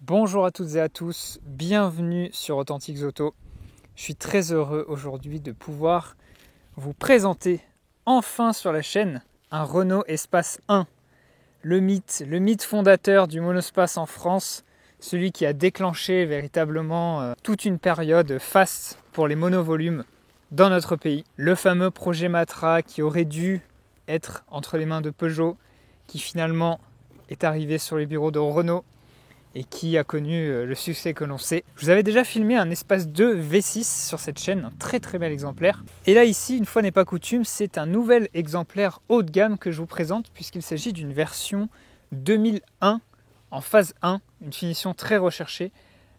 Bonjour à toutes et à tous, bienvenue sur Authentiques Auto. Je suis très heureux aujourd'hui de pouvoir vous présenter enfin sur la chaîne un Renault Espace 1. Le mythe fondateur du monospace en France, celui qui a déclenché véritablement toute une période faste pour les monovolumes dans notre pays. Le fameux projet Matra qui aurait dû être entre les mains de Peugeot, qui finalement est arrivé sur les bureaux de Renault et qui a connu le succès que l'on sait. Je vous avais déjà filmé un Espace 2 V6 sur cette chaîne, un très très bel exemplaire. Et là ici, une fois n'est pas coutume, c'est un nouvel exemplaire haut de gamme que je vous présente puisqu'il s'agit d'une version 2001 en phase 1, une finition très recherchée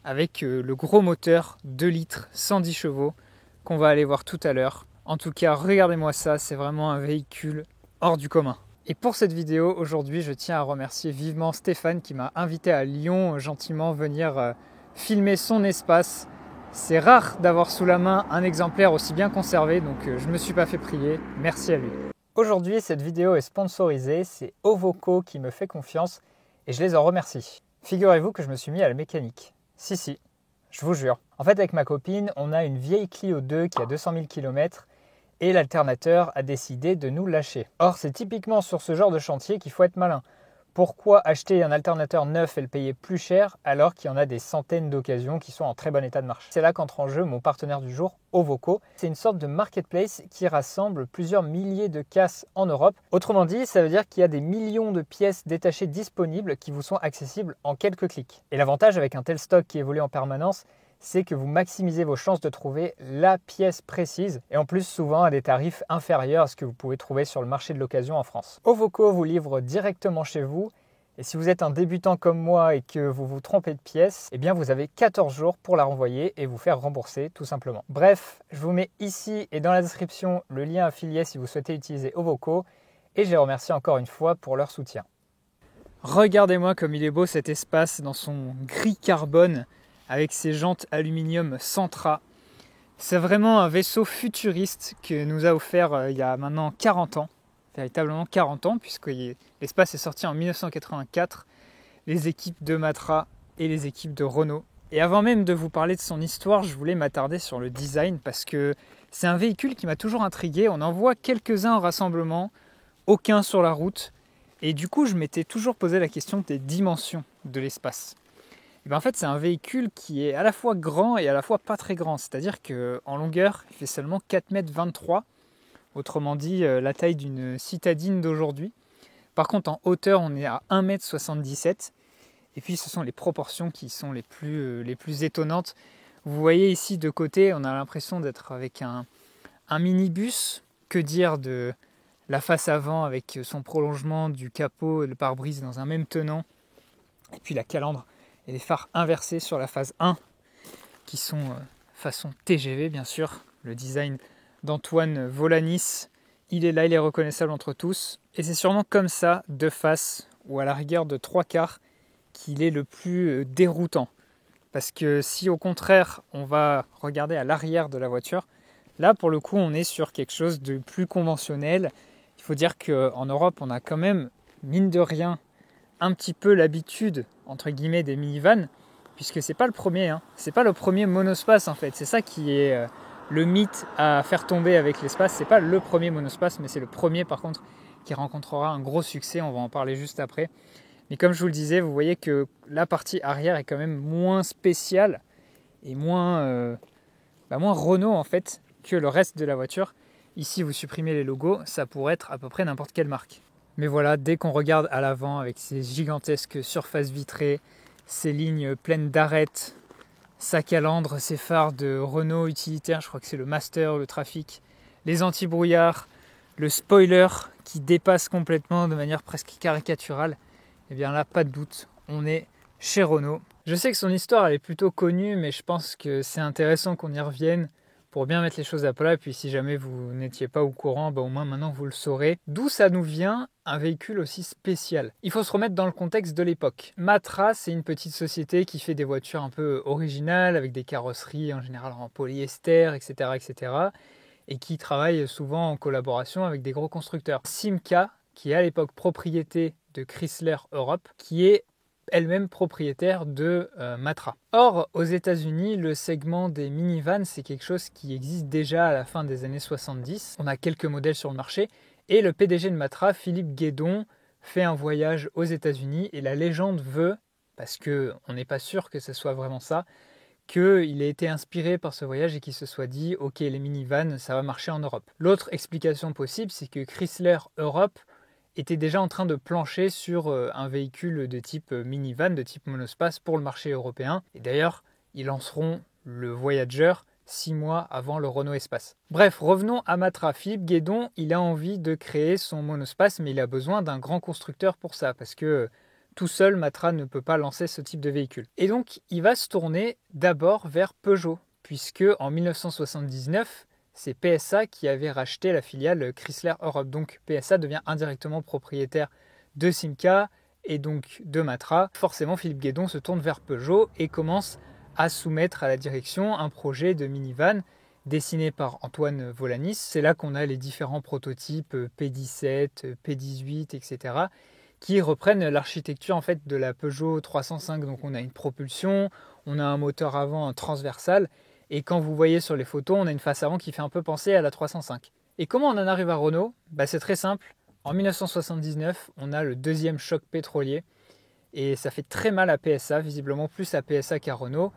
avec le gros moteur 2 litres 110 chevaux qu'on va aller voir tout à l'heure. En tout cas, regardez-moi ça, c'est vraiment un véhicule hors du commun. Et pour cette vidéo, aujourd'hui, je tiens à remercier vivement Stéphane qui m'a invité à Lyon gentiment venir filmer son espace. C'est rare d'avoir sous la main un exemplaire aussi bien conservé, donc je ne me suis pas fait prier. Merci à lui. Aujourd'hui, cette vidéo est sponsorisée, c'est Ovoco qui me fait confiance et je les en remercie. Figurez-vous que je me suis mis à la mécanique. Si, je vous jure. En fait, avec ma copine, on a une vieille Clio 2 qui a 200 000 km. Et l'alternateur a décidé de nous lâcher. Or, c'est typiquement sur ce genre de chantier qu'il faut être malin. Pourquoi acheter un alternateur neuf et le payer plus cher alors qu'il y en a des centaines d'occasions qui sont en très bon état de marche? C'est là qu'entre en jeu mon partenaire du jour, Ovoco. C'est une sorte de marketplace qui rassemble plusieurs milliers de casses en Europe. Autrement dit, ça veut dire qu'il y a des millions de pièces détachées disponibles qui vous sont accessibles en quelques clics. Et l'avantage avec un tel stock qui évolue en permanence, c'est que vous maximisez vos chances de trouver la pièce précise et en plus souvent à des tarifs inférieurs à ce que vous pouvez trouver sur le marché de l'occasion en France. Ovoco vous livre directement chez vous et si vous êtes un débutant comme moi et que vous vous trompez de pièce, eh bien vous avez 14 jours pour la renvoyer et vous faire rembourser tout simplement. Bref, je vous mets ici et dans la description le lien affilié si vous souhaitez utiliser Ovoco et je les remercie encore une fois pour leur soutien. Regardez-moi comme il est beau cet espace dans son gris carbone avec ses jantes aluminium Sentra. C'est vraiment un vaisseau futuriste que nous a offert il y a maintenant 40 ans, véritablement 40 ans, puisque l'espace est sorti en 1984, les équipes de Matra et les équipes de Renault. Et avant même de vous parler de son histoire, je voulais m'attarder sur le design, parce que c'est un véhicule qui m'a toujours intrigué. On en voit quelques-uns en rassemblement, aucun sur la route, et du coup je m'étais toujours posé la question des dimensions de l'espace. Et bien en fait, c'est un véhicule qui est à la fois grand et à la fois pas très grand. C'est-à-dire qu'en longueur, il fait seulement 4,23 m. Autrement dit, la taille d'une citadine d'aujourd'hui. Par contre, en hauteur, on est à 1,77 m. Et puis, ce sont les proportions qui sont les plus étonnantes. Vous voyez ici, de côté, on a l'impression d'être avec un minibus. Que dire de la face avant avec son prolongement du capot et le pare-brise dans un même tenant. Et puis la calandre et les phares inversés sur la phase 1 qui sont façon TGV bien sûr. Le design d'Antoine Volanis, il est là, il est reconnaissable entre tous. Et c'est sûrement comme ça, de face ou à la rigueur de 3/4, qu'il est le plus déroutant. Parce que si au contraire on va regarder à l'arrière de la voiture, là pour le coup on est sur quelque chose de plus conventionnel. Il faut dire qu'en Europe on a quand même, mine de rien, un petit peu l'habitude entre guillemets des minivans, puisque c'est pas le premier, c'est pas le premier monospace en fait. C'est ça qui est le mythe à faire tomber avec l'espace. C'est pas le premier monospace, mais c'est le premier par contre qui rencontrera un gros succès. On va en parler juste après. Mais comme je vous le disais, vous voyez que la partie arrière est quand même moins spéciale et moins Renault en fait que le reste de la voiture. Ici, vous supprimez les logos, ça pourrait être à peu près n'importe quelle marque. Mais voilà, dès qu'on regarde à l'avant avec ces gigantesques surfaces vitrées, ces lignes pleines d'arêtes, sa calandre, ces phares de Renault utilitaire, je crois que c'est le Master, le Trafic, les anti-brouillards, le spoiler qui dépasse complètement de manière presque caricaturale, et bien là, pas de doute, on est chez Renault. Je sais que son histoire elle est plutôt connue, mais je pense que c'est intéressant qu'on y revienne pour bien mettre les choses à plat. Et puis si jamais vous n'étiez pas au courant, au moins maintenant vous le saurez. D'où ça nous vient un véhicule aussi spécial? Il faut se remettre dans le contexte de l'époque. Matra, c'est une petite société qui fait des voitures un peu originales, avec des carrosseries en général en polyester, etc. et qui travaille souvent en collaboration avec des gros constructeurs. Simca, qui est à l'époque propriété de Chrysler Europe, qui est elle-même propriétaire de Matra. Or, aux États-Unis, le segment des minivans, c'est quelque chose qui existe déjà à la fin des années 70. On a quelques modèles sur le marché et le PDG de Matra, Philippe Guédon, fait un voyage aux États-Unis et la légende veut, parce qu'on n'est pas sûr que ce soit vraiment ça, qu'il ait été inspiré par ce voyage et qu'il se soit dit « Ok, les minivans, ça va marcher en Europe ». L'autre explication possible, c'est que Chrysler Europe était déjà en train de plancher sur un véhicule de type minivan, de type monospace pour le marché européen. Et d'ailleurs, ils lanceront le Voyager 6 mois avant le Renault Espace. Bref, revenons à Matra. Philippe Guédon, il a envie de créer son monospace, mais il a besoin d'un grand constructeur pour ça, parce que tout seul, Matra ne peut pas lancer ce type de véhicule. Et donc, il va se tourner d'abord vers Peugeot, puisque en 1979, c'est PSA qui avait racheté la filiale Chrysler Europe. Donc PSA devient indirectement propriétaire de Simca et donc de Matra. Forcément, Philippe Guédon se tourne vers Peugeot et commence à soumettre à la direction un projet de minivan dessiné par Antoine Volanis. C'est là qu'on a les différents prototypes P17, P18, etc. qui reprennent l'architecture en fait de la Peugeot 305. Donc on a une propulsion, on a un moteur avant transversal. Et quand vous voyez sur les photos, on a une face avant qui fait un peu penser à la 305. Et comment on en arrive à Renault ? C'est très simple. En 1979, on a le deuxième choc pétrolier. Et ça fait très mal à PSA, visiblement plus à PSA qu'à Renault.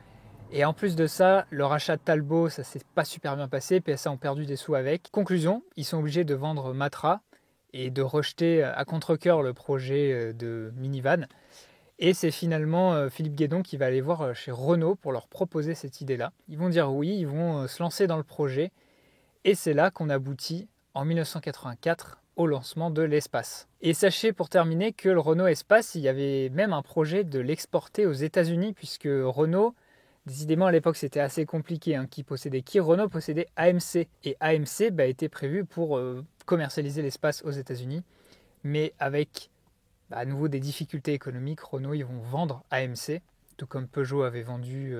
Et en plus de ça, le rachat de Talbot, ça s'est pas super bien passé. PSA ont perdu des sous avec. Conclusion, ils sont obligés de vendre Matra et de rejeter à contre-cœur le projet de minivan. Et c'est finalement Philippe Guédon qui va aller voir chez Renault pour leur proposer cette idée-là. Ils vont dire oui, ils vont se lancer dans le projet. Et c'est là qu'on aboutit en 1984 au lancement de l'Espace. Et sachez pour terminer que le Renault Espace, il y avait même un projet de l'exporter aux États-Unis, puisque Renault, décidément à l'époque c'était assez compliqué, qui possédait qui ? Renault possédait AMC. Et AMC était prévu pour commercialiser l'Espace aux États-Unis, mais avec à nouveau des difficultés économiques, Renault ils vont vendre AMC, tout comme Peugeot avait vendu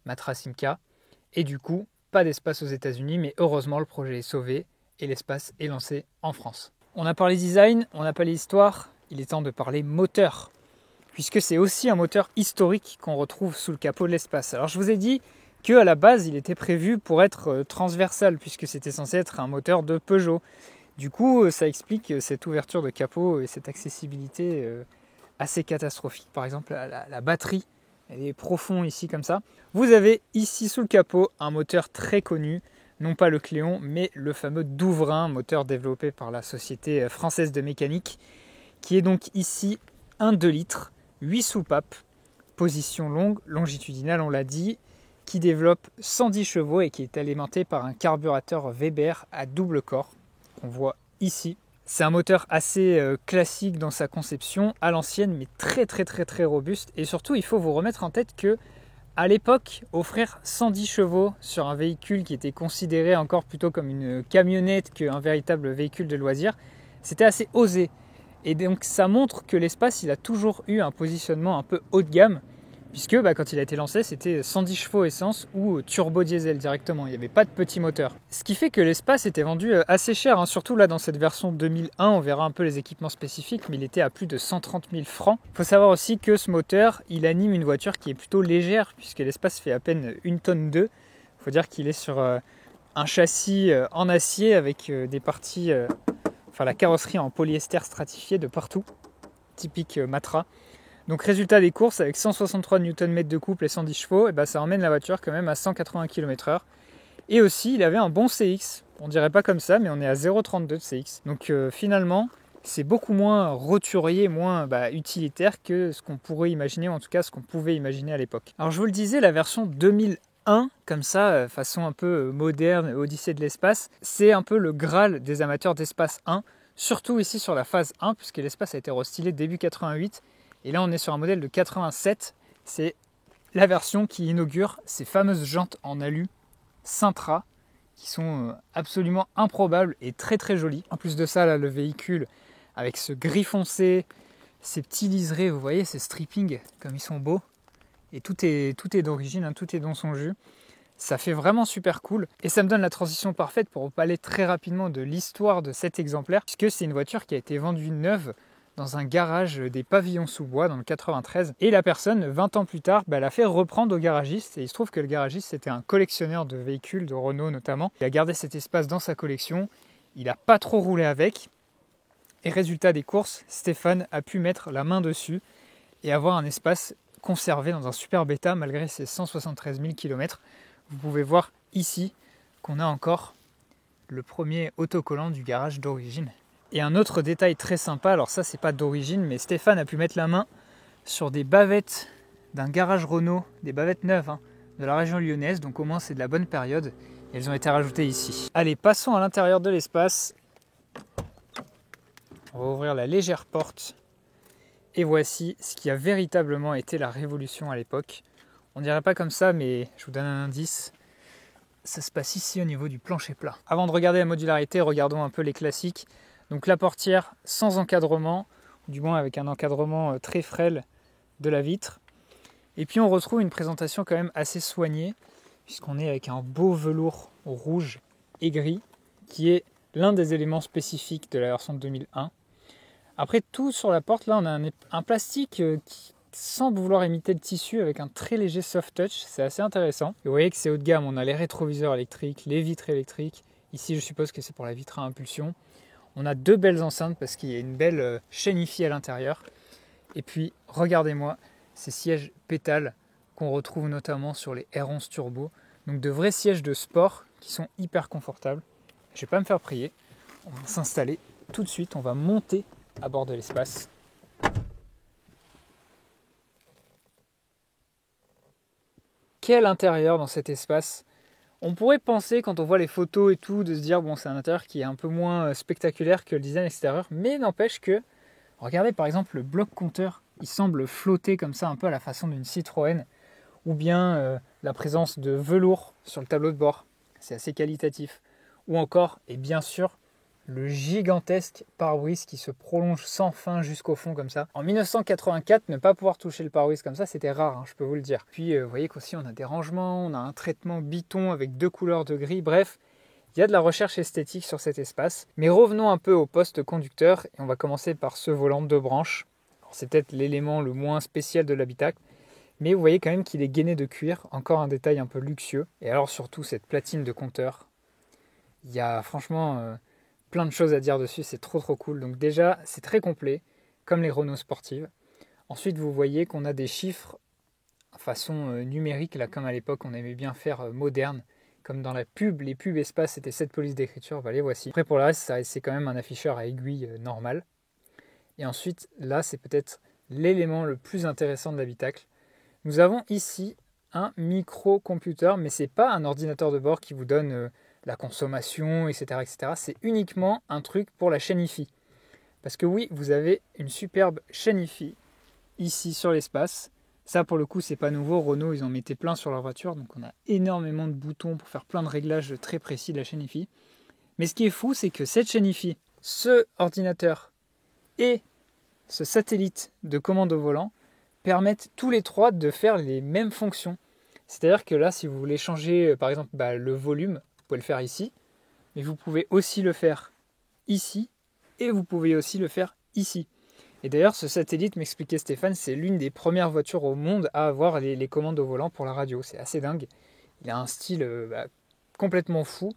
Matra Simca. Et du coup, pas d'Espace aux États-Unis, mais heureusement le projet est sauvé et l'Espace est lancé en France. On a parlé design, on a parlé histoire, il est temps de parler moteur, puisque c'est aussi un moteur historique qu'on retrouve sous le capot de l'Espace. Alors je vous ai dit qu'à la base il était prévu pour être transversal, puisque c'était censé être un moteur de Peugeot. Du coup, ça explique cette ouverture de capot et cette accessibilité assez catastrophique. Par exemple, la batterie, elle est profonde ici comme ça. Vous avez ici sous le capot un moteur très connu, non pas le Cléon, mais le fameux Douvrin, moteur développé par la Société française de mécanique, qui est donc ici un 2 litres, 8 soupapes, position longue, longitudinale on l'a dit, qui développe 110 chevaux et qui est alimenté par un carburateur Weber à double corps, qu'on voit ici. C'est un moteur assez classique dans sa conception, à l'ancienne, mais très robuste. Et surtout, il faut vous remettre en tête que à l'époque, offrir 110 chevaux sur un véhicule qui était considéré encore plutôt comme une camionnette qu'un véritable véhicule de loisir, c'était assez osé. Et donc ça montre que l'Espace, il a toujours eu un positionnement un peu haut de gamme, puisque quand il a été lancé, c'était 110 chevaux essence ou turbo diesel directement, il n'y avait pas de petit moteur. Ce qui fait que l'Espace était vendu assez cher, surtout là dans cette version 2001, on verra un peu les équipements spécifiques, mais il était à plus de 130 000 francs. Il faut savoir aussi que ce moteur, il anime une voiture qui est plutôt légère, puisque l'Espace fait à peine 1 tonne 2. Il faut dire qu'il est sur un châssis en acier avec des parties, la carrosserie en polyester stratifié de partout, typique Matra. Donc résultat des courses, avec 163 Nm de couple et 110 chevaux, ça emmène la voiture quand même à 180 km/h. Et aussi, il avait un bon CX. On dirait pas comme ça, mais on est à 0,32 de CX. Donc finalement, c'est beaucoup moins roturier, moins utilitaire que ce qu'on pourrait imaginer, ou en tout cas ce qu'on pouvait imaginer à l'époque. Alors je vous le disais, la version 2001, comme ça, façon un peu moderne, Odyssée de l'espace, c'est un peu le Graal des amateurs d'Espace 1, surtout ici sur la phase 1, puisque l'Espace a été restylé début 88. Et là, on est sur un modèle de 87. C'est la version qui inaugure ces fameuses jantes en alu Sintra qui sont absolument improbables et très jolies. En plus de ça, là, le véhicule avec ce gris foncé, ces petits liserés, vous voyez, ces strippings, comme ils sont beaux. Et tout est d'origine, tout est dans son jus. Ça fait vraiment super cool. Et ça me donne la transition parfaite pour parler très rapidement de l'histoire de cet exemplaire, puisque c'est une voiture qui a été vendue neuve dans un garage des Pavillons sous bois dans le 93. Et la personne, 20 ans plus tard, l'a fait reprendre au garagiste. Et il se trouve que le garagiste, c'était un collectionneur de véhicules, de Renault notamment. Il a gardé cet espace dans sa collection. Il n'a pas trop roulé avec. Et résultat des courses, Stéphane a pu mettre la main dessus et avoir un espace conservé dans un super état malgré ses 173 000 km. Vous pouvez voir ici qu'on a encore le premier autocollant du garage d'origine. Et un autre détail très sympa, alors ça c'est pas d'origine, mais Stéphane a pu mettre la main sur des bavettes d'un garage Renault, des bavettes neuves de la région lyonnaise, donc au moins c'est de la bonne période, et elles ont été rajoutées ici. Allez, passons à l'intérieur de l'espace. On va ouvrir la légère porte, et voici ce qui a véritablement été la révolution à l'époque. On dirait pas comme ça, mais je vous donne un indice. Ça se passe ici au niveau du plancher plat. Avant de regarder la modularité, regardons un peu les classiques. Donc la portière sans encadrement, du moins avec un encadrement très frêle de la vitre. Et puis on retrouve une présentation quand même assez soignée, puisqu'on est avec un beau velours rouge et gris, qui est l'un des éléments spécifiques de la version de 2001. Après tout sur la porte, là on a un plastique qui semble vouloir imiter le tissu avec un très léger soft touch, c'est assez intéressant. Et vous voyez que c'est haut de gamme, on a les rétroviseurs électriques, les vitres électriques. Ici je suppose que c'est pour la vitre à impulsion. On a deux belles enceintes parce qu'il y a une belle chaîne IFI à l'intérieur. Et puis regardez-moi ces sièges pétales qu'on retrouve notamment sur les R11 Turbo. Donc de vrais sièges de sport qui sont hyper confortables. Je ne vais pas me faire prier, on va s'installer tout de suite, on va monter à bord de l'espace. Quel intérieur dans cet espace! On pourrait penser quand on voit les photos et tout de se dire bon c'est un intérieur qui est un peu moins spectaculaire que le design extérieur, mais n'empêche que regardez par exemple le bloc compteur, il semble flotter comme ça un peu à la façon d'une Citroën, ou bien la présence de velours sur le tableau de bord, c'est assez qualitatif, ou encore et bien sûr le gigantesque pare-brise qui se prolonge sans fin jusqu'au fond comme ça. En 1984, ne pas pouvoir toucher le pare-brise comme ça, c'était rare, je peux vous le dire. Puis vous voyez qu'aussi on a des rangements, on a un traitement biton avec deux couleurs de gris, bref, il y a de la recherche esthétique sur cet espace. Mais revenons un peu au poste conducteur, et on va commencer par ce volant de 2 branches. C'est peut-être l'élément le moins spécial de l'habitacle, mais vous voyez quand même qu'il est gainé de cuir, encore un détail un peu luxueux. Et alors surtout cette platine de compteur, il y a franchement plein de choses à dire dessus, c'est trop cool. Donc déjà, c'est très complet, comme les Renault sportives. Ensuite, vous voyez qu'on a des chiffres façon numérique, là, comme à l'époque, on aimait bien faire moderne. Comme dans la pub, les pubs espace, c'était 7 polices d'écriture, les voici. Après, pour le reste, c'est quand même un afficheur à aiguille normal. Et ensuite, là, c'est peut-être l'élément le plus intéressant de l'habitacle. Nous avons ici un microcomputer, mais ce n'est pas un ordinateur de bord qui vous donne la consommation, etc., etc. C'est uniquement un truc pour la chaîne IFI. Parce que oui, vous avez une superbe chaîne IFI ici sur l'espace. Ça, pour le coup, c'est pas nouveau. Renault, ils en mettaient plein sur leur voiture. Donc, on a énormément de boutons pour faire plein de réglages très précis de la chaîne IFI. Mais ce qui est fou, c'est que cette chaîne IFI, ce ordinateur et ce satellite de commande au volant permettent tous les trois de faire les mêmes fonctions. C'est-à-dire que là, si vous voulez changer, par exemple, le volume, vous pouvez le faire ici, mais vous pouvez aussi le faire ici, et vous pouvez aussi le faire ici. Et d'ailleurs, ce satellite, m'expliquait Stéphane, c'est l'une des premières voitures au monde à avoir les commandes au volant pour la radio. C'est assez dingue. Il a un style complètement fou.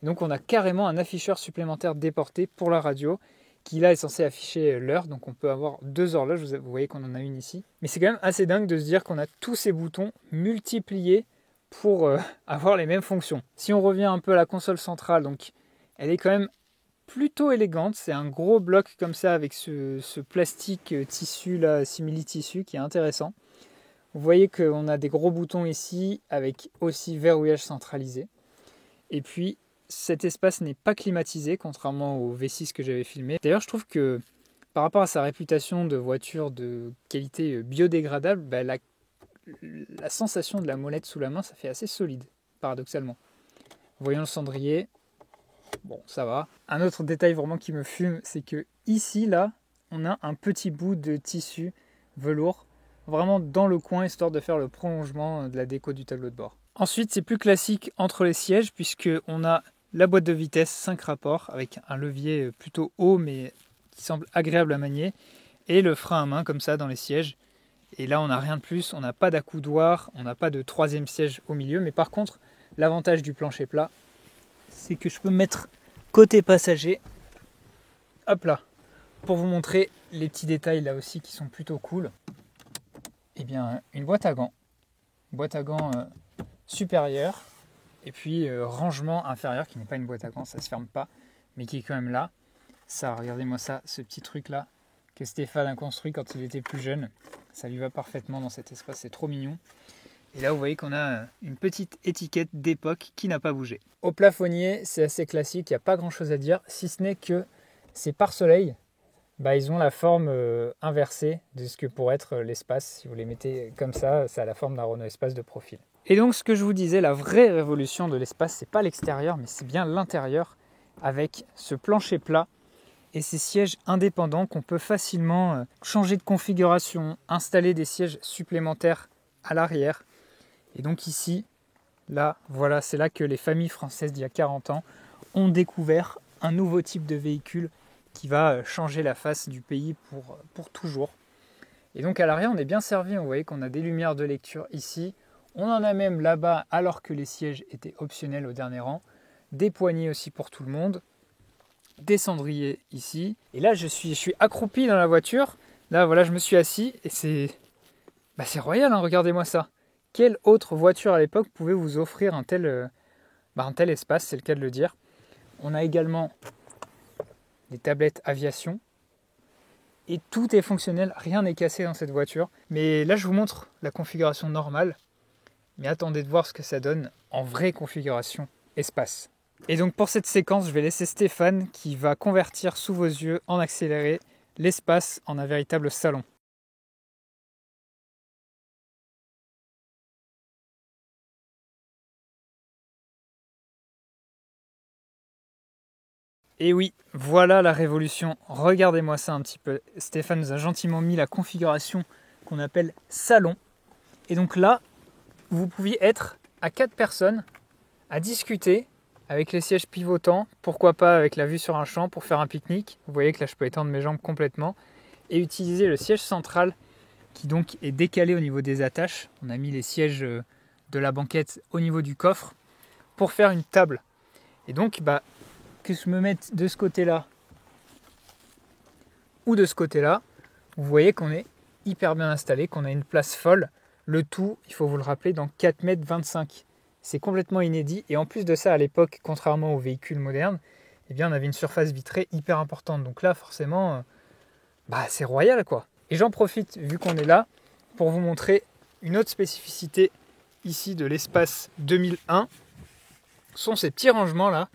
Et donc, on a carrément un afficheur supplémentaire déporté pour la radio, qui là est censé afficher l'heure. Donc, on peut avoir 2 horloges. Vous voyez qu'on en a une ici. Mais c'est quand même assez dingue de se dire qu'on a tous ces boutons multipliés pour avoir les mêmes fonctions. Si on revient un peu à la console centrale, donc elle est quand même plutôt élégante. C'est un gros bloc comme ça avec ce plastique tissu là, simili-tissu qui est intéressant. Vous voyez qu'on a des gros boutons ici avec aussi verrouillage centralisé. Et puis cet espace n'est pas climatisé contrairement au V6 que j'avais filmé. D'ailleurs, je trouve que par rapport à sa réputation de voiture de qualité biodégradable, la sensation de la molette sous la main, ça fait assez solide, paradoxalement. Voyons le cendrier. Bon, ça va. Un autre détail vraiment qui me fume, c'est que ici, là, on a un petit bout de tissu velours, vraiment dans le coin, histoire de faire le prolongement de la déco du tableau de bord. Ensuite, c'est plus classique entre les sièges, puisqu'on a la boîte de vitesse 5 rapports, avec un levier plutôt haut, mais qui semble agréable à manier, et le frein à main comme ça dans les sièges. Et là, on n'a rien de plus, on n'a pas d'accoudoir, on n'a pas de troisième siège au milieu. Mais par contre, l'avantage du plancher plat, c'est que je peux me mettre côté passager, hop là, pour vous montrer les petits détails là aussi qui sont plutôt cool. Eh bien, une boîte à gants supérieure, et puis rangement inférieur qui n'est pas une boîte à gants, ça se ferme pas, mais qui est quand même là. Ça, regardez-moi ça, ce petit truc là que Stéphane a construit quand il était plus jeune. Ça lui va parfaitement dans cet espace, c'est trop mignon. Et là, vous voyez qu'on a une petite étiquette d'époque qui n'a pas bougé. Au plafonnier, c'est assez classique, il n'y a pas grand-chose à dire, si ce n'est que ces pare-soleils, ils ont la forme inversée de ce que pourrait être l'espace. Si vous les mettez comme ça, a la forme d'un Renault Espace de profil. Et donc, ce que je vous disais, la vraie révolution de l'espace, c'est pas l'extérieur, mais c'est bien l'intérieur, avec ce plancher plat et ces sièges indépendants qu'on peut facilement changer de configuration, installer des sièges supplémentaires à l'arrière. Et donc ici, là, voilà, c'est là que les familles françaises d'il y a 40 ans ont découvert un nouveau type de véhicule qui va changer la face du pays pour toujours. Et donc à l'arrière, on est bien servi. Vous voyez qu'on a des lumières de lecture ici. On en a même là-bas, alors que les sièges étaient optionnels au dernier rang. Des poignées aussi pour tout le monde. Des cendriers ici. Et là, je suis accroupi dans la voiture. Là, voilà, je me suis assis. Et c'est royal, hein, regardez-moi ça. Quelle autre voiture à l'époque pouvait vous offrir un tel espace, c'est le cas de le dire. On a également des tablettes aviation. Et tout est fonctionnel, rien n'est cassé dans cette voiture. Mais là, je vous montre la configuration normale. Mais attendez de voir ce que ça donne en vraie configuration espace. Et donc pour cette séquence, je vais laisser Stéphane qui va convertir sous vos yeux en accéléré l'espace en un véritable salon. Et oui, voilà la révolution. Regardez-moi ça un petit peu. Stéphane nous a gentiment mis la configuration qu'on appelle salon. Et donc là, vous pouviez être à 4 personnes à discuter avec les sièges pivotants, pourquoi pas avec la vue sur un champ pour faire un pique-nique. Vous voyez que là, je peux étendre mes jambes complètement. Et utiliser le siège central qui donc est décalé au niveau des attaches. On a mis les sièges de la banquette au niveau du coffre pour faire une table. Et donc, que je me mette de ce côté-là ou de ce côté-là, vous voyez qu'on est hyper bien installé, qu'on a une place folle. Le tout, il faut vous le rappeler, dans 4,25 m. C'est complètement inédit. Et en plus de ça, à l'époque, contrairement aux véhicules modernes, on avait une surface vitrée hyper importante. Donc là, forcément, c'est royal, quoi. Et j'en profite, vu qu'on est là, pour vous montrer une autre spécificité ici de l'espace 2001. Ce sont ces petits rangements-là,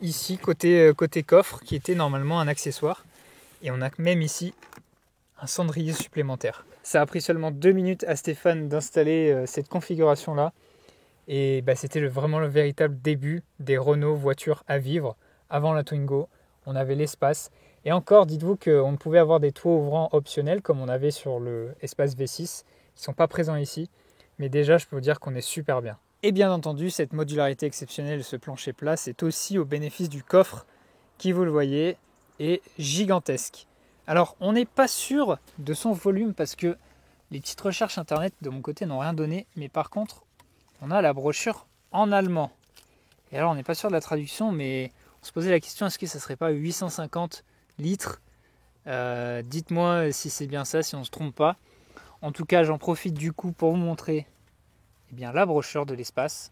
ici, côté coffre, qui était normalement un accessoire. Et on a même ici un cendrier supplémentaire. Ça a pris seulement 2 minutes à Stéphane d'installer cette configuration-là. Et c'était vraiment le véritable début des Renault voitures à vivre. Avant la Twingo, on avait l'espace. Et encore, dites-vous qu'on pouvait avoir des toits ouvrants optionnels, comme on avait sur le Espace V6. Ils ne sont pas présents ici. Mais déjà, je peux vous dire qu'on est super bien. Et bien entendu, cette modularité exceptionnelle, ce plancher plat, c'est aussi au bénéfice du coffre, qui, vous le voyez, est gigantesque. Alors, on n'est pas sûr de son volume parce que les petites recherches internet de mon côté n'ont rien donné. Mais par contre, on a la brochure en allemand. Et alors, on n'est pas sûr de la traduction, mais on se posait la question, est-ce que ça ne serait pas 850 litres ? Dites-moi si c'est bien ça, si on ne se trompe pas. En tout cas, j'en profite du coup pour vous montrer la brochure de l'espace.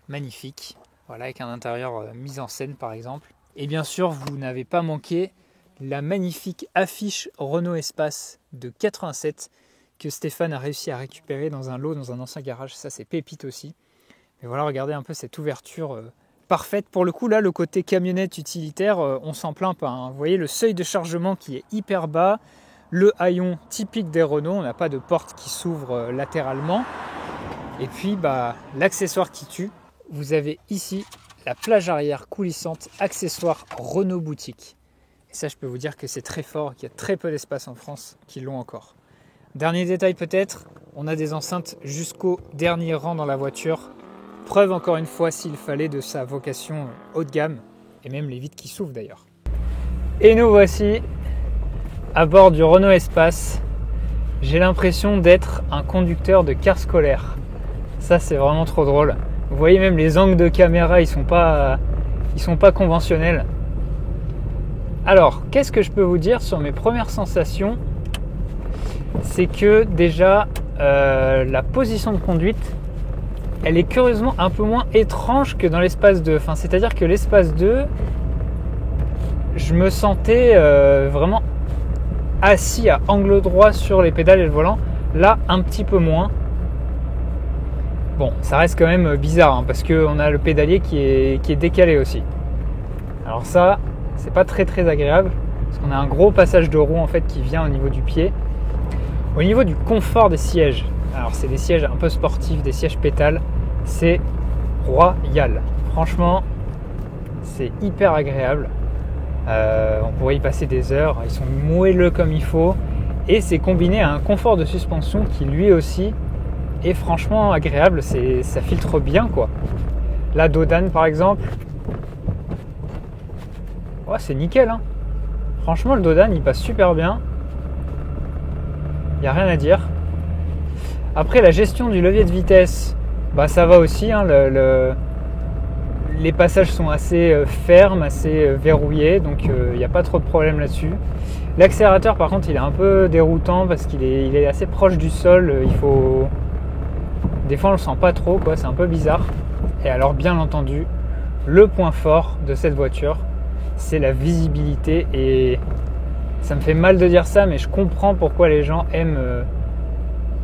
Magnifique. Voilà, avec un intérieur mis en scène par exemple. Et bien sûr, vous n'avez pas manqué la magnifique affiche Renault Espace de 87 que Stéphane a réussi à récupérer dans un lot dans un ancien garage. Ça, c'est pépite aussi. Mais voilà, regardez un peu cette ouverture parfaite. Pour le coup, là, le côté camionnette utilitaire, on s'en plaint pas, hein. Vous voyez le seuil de chargement qui est hyper bas. Le haillon typique des Renault, on n'a pas de porte qui s'ouvre latéralement. Et puis, l'accessoire qui tue, vous avez ici la plage arrière coulissante, accessoire Renault boutique. Et ça, je peux vous dire que c'est très fort, qu'il y a très peu d'espace en France qui l'ont encore. Dernier détail peut-être, on a des enceintes jusqu'au dernier rang dans la voiture. Preuve encore une fois, s'il fallait, de sa vocation haut de gamme, et même les vitres qui s'ouvrent d'ailleurs. Et nous voici à bord du Renault Espace. J'ai l'impression d'être un conducteur de car scolaire. Ça, c'est vraiment trop drôle. Vous voyez, même les angles de caméra, ils sont pas conventionnels. Alors, qu'est-ce que je peux vous dire sur mes premières sensations? C'est que déjà, la position de conduite, elle est curieusement un peu moins étrange que dans l'espace 2. Enfin, c'est-à-dire que l'espace 2, je me sentais vraiment assis à angle droit sur les pédales et le volant. Là, un petit peu moins. Bon, ça reste quand même bizarre hein, parce qu'on a le pédalier qui est décalé aussi. Alors ça, c'est pas très très agréable parce qu'on a un gros passage de roue en fait qui vient au niveau du pied. Au niveau du confort des sièges, alors c'est des sièges un peu sportifs, des sièges pétales, c'est royal. Franchement, c'est hyper agréable. On pourrait y passer des heures, ils sont moelleux comme il faut et c'est combiné à un confort de suspension qui lui aussi est franchement agréable, ça filtre bien quoi. La Dodane par exemple, ouais, c'est nickel hein. Franchement le Dodane il passe super bien, il n'y a rien à dire. Après la gestion du levier de vitesse, bah ça va aussi hein, les passages sont assez fermes, assez verrouillés, donc il n'y a pas trop de problème là-dessus. L'accélérateur par contre il est un peu déroutant parce qu'il est assez proche du sol, des fois on le sent pas trop quoi, c'est un peu bizarre. Et alors bien entendu, le point fort de cette voiture, c'est la visibilité et ça me fait mal de dire ça mais je comprends pourquoi les gens aiment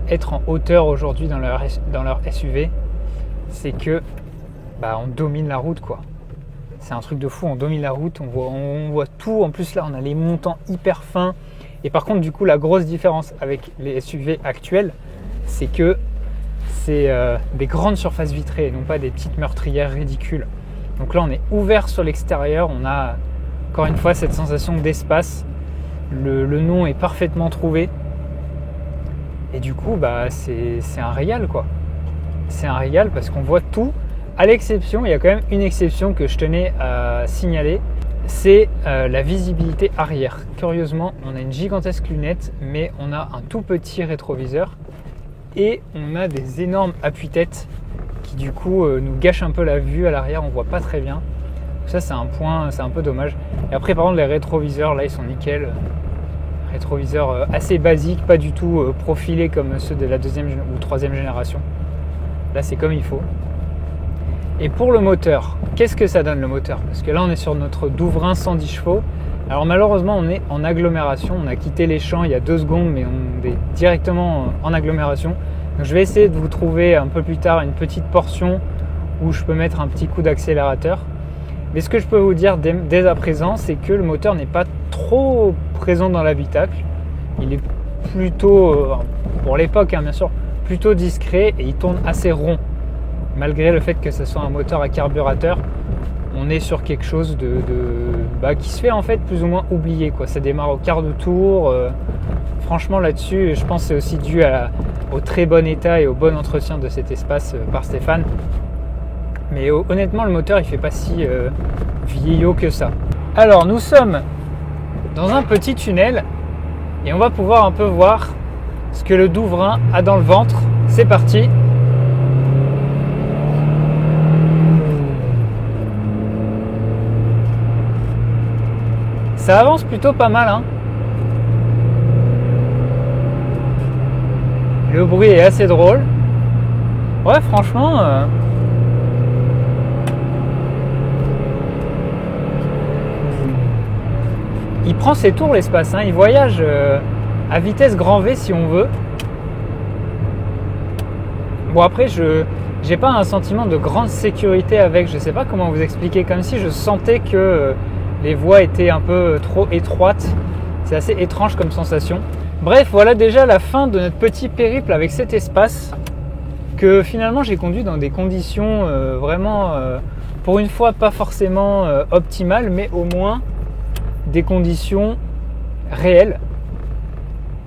être en hauteur aujourd'hui dans leur SUV. C'est que on domine la route quoi. C'est un truc de fou, on domine la route, on voit tout. En plus là on a les montants hyper fins. Et par contre du coup la grosse différence avec les SUV actuels, c'est que c'est des grandes surfaces vitrées et non pas des petites meurtrières ridicules. Donc là on est ouvert sur l'extérieur, on a encore une fois cette sensation d'espace. Le nom est parfaitement trouvé. Et du coup c'est un régal quoi. C'est un régal parce qu'on voit tout. À l'exception, il y a quand même une exception que je tenais à signaler, c'est la visibilité arrière. Curieusement, on a une gigantesque lunette, mais on a un tout petit rétroviseur et on a des énormes appuis-têtes qui du coup nous gâchent un peu la vue à l'arrière, on voit pas très bien. Ça c'est un point, c'est un peu dommage. Et après par contre les rétroviseurs, là ils sont nickel. Rétroviseurs assez basiques, pas du tout profilés comme ceux de la deuxième ou troisième génération. Là c'est comme il faut. Et pour le moteur, qu'est-ce que ça donne le moteur? Parce que là on est sur notre Douvrin 110 chevaux. Alors malheureusement on est en agglomération, on a quitté les champs il y a 2 secondes mais on est directement en agglomération. Donc je vais essayer de vous trouver un peu plus tard une petite portion où je peux mettre un petit coup d'accélérateur. Mais ce que je peux vous dire dès à présent, c'est que le moteur n'est pas trop présent dans l'habitacle. Il est plutôt, pour l'époque bien sûr, plutôt discret et il tourne assez rond. Malgré le fait que ce soit un moteur à carburateur, on est sur quelque chose qui se fait en fait plus ou moins oublier quoi. Ça démarre au quart de tour. Franchement là-dessus, je pense que c'est aussi dû au très bon état et au bon entretien de cet espace par Stéphane. Mais honnêtement, le moteur il fait pas si vieillot que ça. Alors nous sommes dans un petit tunnel et on va pouvoir un peu voir ce que le Douvrin a dans le ventre. C'est parti. Ça avance plutôt pas mal hein. Le bruit est assez drôle. Ouais franchement il prend ses tours l'espace hein. Il voyage à vitesse grand V si on veut. Bon après j'ai pas un sentiment de grande sécurité avec, je sais pas comment vous expliquer, comme si je sentais que les voies étaient un peu trop étroites. C'est assez étrange comme sensation. Bref, voilà déjà la fin de notre petit périple avec cet espace que finalement j'ai conduit dans des conditions vraiment, pour une fois, pas forcément optimales, mais au moins des conditions réelles.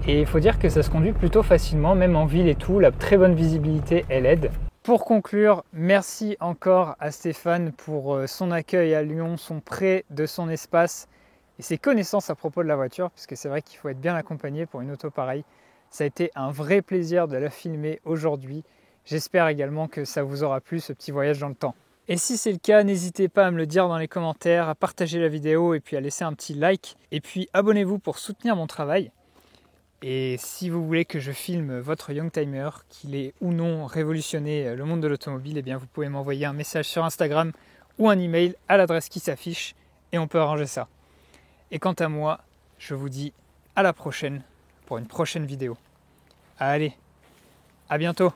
Et il faut dire que ça se conduit plutôt facilement, même en ville et tout. La très bonne visibilité, elle aide. Pour conclure, merci encore à Stéphane pour son accueil à Lyon, son prêt de son espace. et ses connaissances à propos de la voiture, parce que c'est vrai qu'il faut être bien accompagné pour une auto pareille. Ça a été un vrai plaisir de la filmer aujourd'hui. J'espère également que ça vous aura plu, ce petit voyage dans le temps. Et si c'est le cas, n'hésitez pas à me le dire dans les commentaires, à partager la vidéo et puis à laisser un petit like. Et puis abonnez-vous pour soutenir mon travail. Et si vous voulez que je filme votre Youngtimer, qu'il ait ou non révolutionné le monde de l'automobile, eh bien vous pouvez m'envoyer un message sur Instagram ou un email à l'adresse qui s'affiche et on peut arranger ça. Et quant à moi, je vous dis à la prochaine pour une prochaine vidéo. Allez, à bientôt!